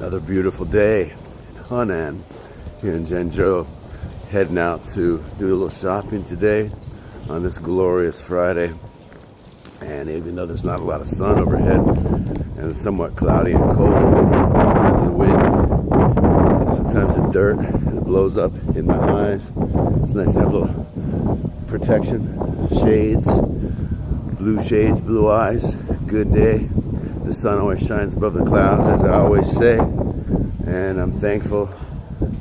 Another beautiful day in Henan, here in Zhengzhou. Heading out to do a little shopping today on this glorious Friday. And even though there's not a lot of sun overhead and it's somewhat cloudy and cold because of the wind and sometimes the dirt that blows up in my eyes, it's nice to have a little protection, shades, blue eyes. Good day. The sun always shines above the clouds, as I always say, and I'm thankful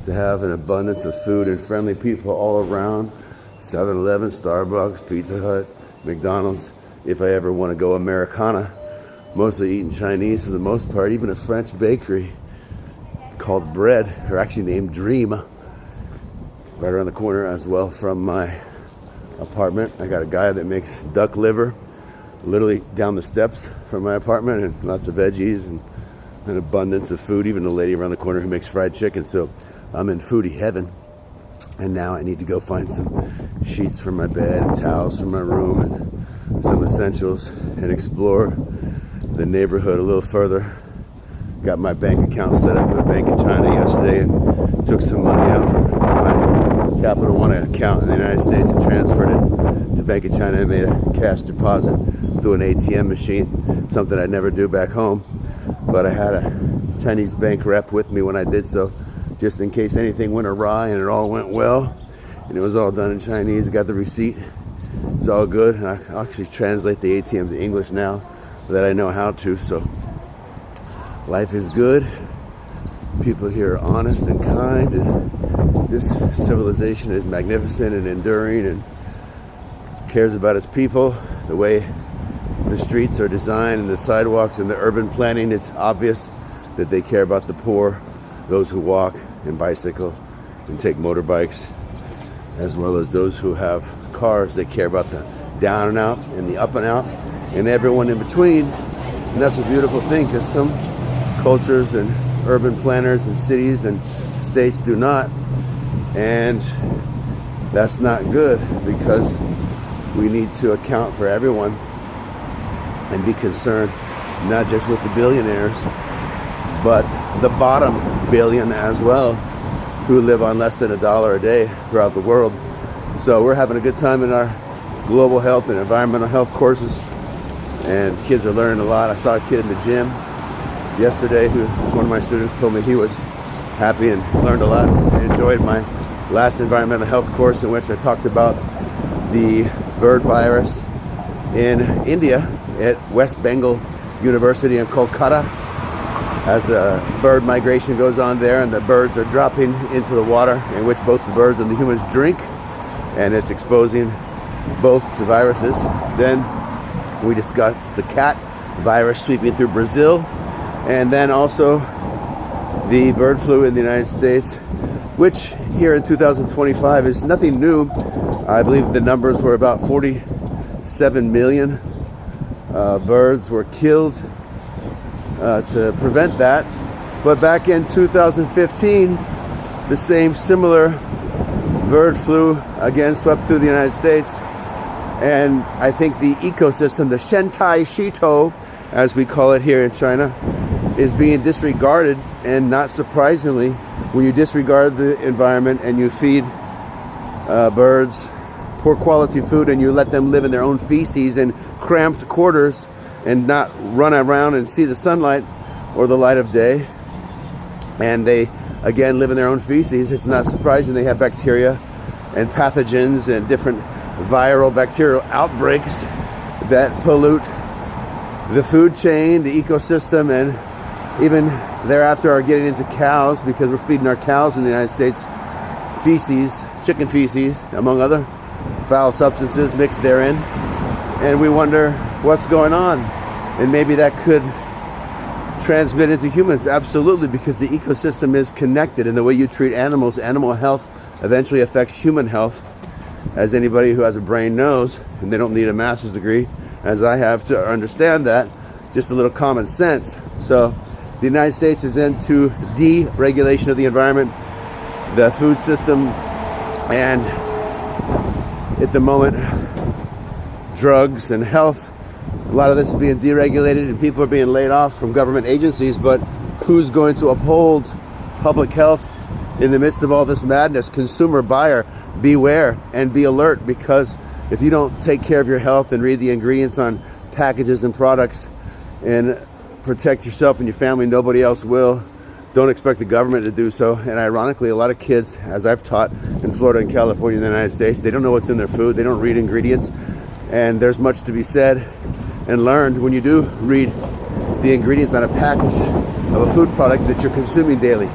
to have an abundance of food and friendly people all around. 7-Eleven, Starbucks, Pizza Hut, McDonald's. If I ever want to go Americana, mostly eating Chinese for the most part. Even a French bakery called Bread, or actually named Dream, right around the corner as well from my apartment. I got a guy that makes duck liver literally down the steps from my apartment, and lots of veggies and an abundance of food. Even a lady around the corner who makes fried chicken. So I'm in foodie heaven. And now I need to go find some sheets for my bed and towels for my room and some essentials and explore the neighborhood a little further. Got my bank account set up at a bank in China yesterday and took some money out from my Capital One account in the United States and transferred it to Bank of China and made a cash deposit through an ATM machine, something I'd never do back home. But I had a Chinese bank rep with me when I did so, just in case anything went awry, and it all went well. And it was all done in Chinese. Got the receipt. It's all good. And I actually translate the ATM to English now that I know how to. So life is good. People here are honest and kind. And this civilization is magnificent and enduring and cares about its people. The way the streets are designed and the sidewalks and the urban planning, it's obvious that they care about the poor, those who walk and bicycle and take motorbikes, as well as those who have cars. They care about the down and out and the up and out and everyone in between. And that's a beautiful thing, because some cultures and urban planners and cities and states do not. And that's not good, because we need to account for everyone and be concerned not just with the billionaires, but the bottom billion as well, who live on less than $1 a day throughout the world. So we're having a good time in our global health and environmental health courses, and kids are learning a lot. I saw a kid in the gym yesterday who, one of my students told me he was happy and learned a lot and enjoyed my last environmental health course, in which I talked about the bird virus in India at West Bengal University in Kolkata, as a bird migration goes on there, and the birds are dropping into the water in which both the birds and the humans drink, and it's exposing both to viruses. Then we discussed the cat virus sweeping through Brazil, and then also the bird flu in the United States, which here in 2025 is nothing new. I believe the numbers were about 47 million birds were killed to prevent that. But back in 2015, the same similar bird flu again swept through the United States. And I think the ecosystem, the Shentai Shito, as we call it here in China, is being disregarded. And not surprisingly, when you disregard the environment and you feed birds poor quality food, and you let them live in their own feces in cramped quarters and not run around and see the sunlight or the light of day, and they again live in their own feces, it's not surprising they have bacteria and pathogens and different viral bacterial outbreaks that pollute the food chain, the ecosystem, and even thereafter are getting into cows, because we're feeding our cows in the United States feces, chicken feces, among other foul substances mixed therein. And we wonder what's going on. And maybe that could transmit into humans. Absolutely, because the ecosystem is connected, and the way you treat animals, animal health eventually affects human health, as anybody who has a brain knows, and they don't need a master's degree, as I have, to understand that. Just a little common sense. So the United States is into deregulation of the environment, the food system, and at the moment, drugs and health. A lot of this is being deregulated, and people are being laid off from government agencies, but who's going to uphold public health in the midst of all this madness? Consumer buyer, beware and be alert, because if you don't take care of your health and read the ingredients on packages and products and protect yourself and your family, nobody else will. Don't expect the government to do so. And ironically, a lot of kids, as I've taught in Florida and California in the United States, they don't know what's in their food. They don't read ingredients. And there's much to be said and learned when you do read the ingredients on a package of a food product that you're consuming daily.